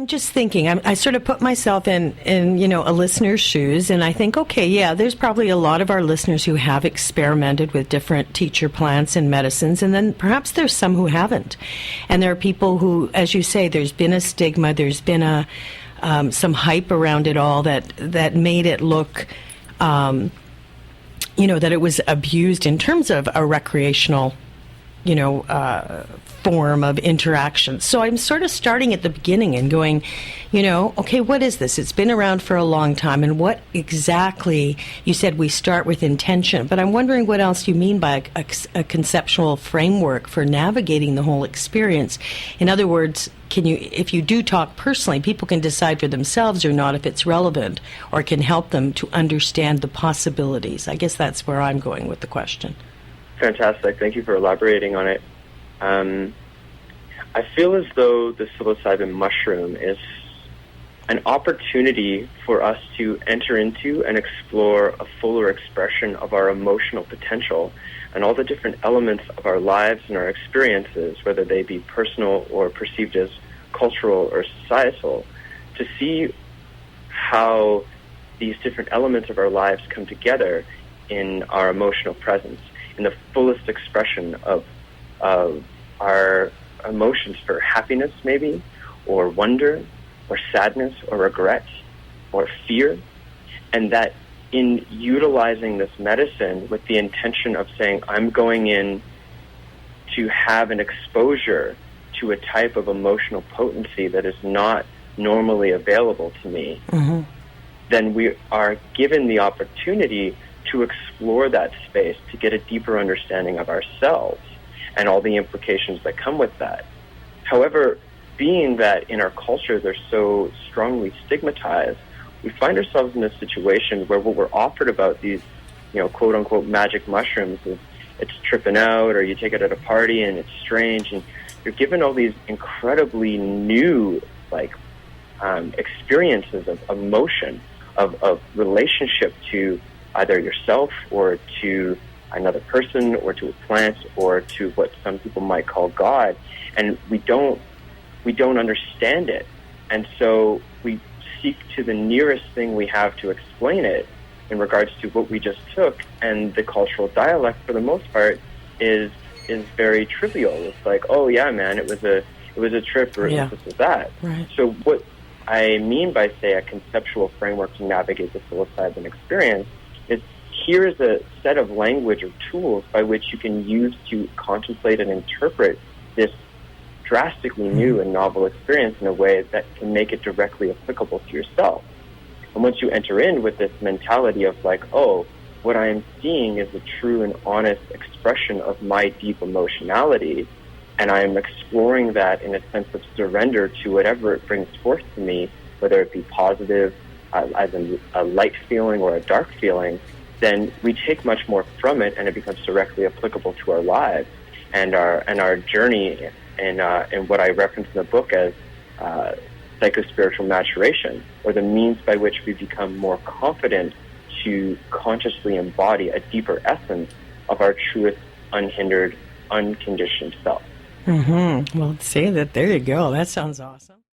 I'm just thinking, I sort of put myself in, a listener's shoes, and I think, okay, yeah, there's probably a lot of our listeners who have experimented with different teacher plants and medicines, and then perhaps there's some who haven't. And there are people who, as you say, there's been a stigma, there's been some hype around it all that made it look, that it was abused in terms of a recreational form of interaction. So I'm sort of starting at the beginning and going, okay, what is this? It's been around for a long time, and what exactly, you said we start with intention, but I'm wondering what else you mean by a conceptual framework for navigating the whole experience. In other words, if you do talk personally, people can decide for themselves or not if it's relevant, or can help them to understand the possibilities. I guess that's where I'm going with the question. Fantastic. Thank you for elaborating on it. I feel as though the psilocybin mushroom is an opportunity for us to enter into and explore a fuller expression of our emotional potential and all the different elements of our lives and our experiences, whether they be personal or perceived as cultural or societal, to see how these different elements of our lives come together in our emotional presence, in the fullest expression of our emotions for happiness, maybe, or wonder, or sadness, or regret, or fear, and that in utilizing this medicine with the intention of saying, I'm going in to have an exposure to a type of emotional potency that is not normally available to me, then we are given the opportunity to explore that space, to get a deeper understanding of ourselves and all the implications that come with that. However, being that in our culture they're so strongly stigmatized, we find ourselves in a situation where what we're offered about these, quote-unquote magic mushrooms is it's tripping out, or you take it at a party and it's strange, and you're given all these incredibly new, experiences of emotion, of relationship to either yourself or to another person or to a plant or to what some people might call God, and we don't understand it, and so we seek to the nearest thing we have to explain it in regards to what we just took, and the cultural dialect for the most part is very trivial. It's like, oh yeah, man, it was a trip, or this or that. Right. So what I mean by, say, a conceptual framework to navigate the psilocybin experience is, here is a set of language or tools by which you can use to contemplate and interpret this drastically new and novel experience in a way that can make it directly applicable to yourself. And once you enter in with this mentality of what I am seeing is a true and honest expression of my deep emotionality, and I am exploring that in a sense of surrender to whatever it brings forth to me, whether it be positive, as in a light feeling or a dark feeling, then we take much more from it, and it becomes directly applicable to our lives and our journey, and what I reference in the book as psychospiritual maturation, or the means by which we become more confident to consciously embody a deeper essence of our truest, unhindered, unconditioned self. Well, say that. There you go. That sounds awesome.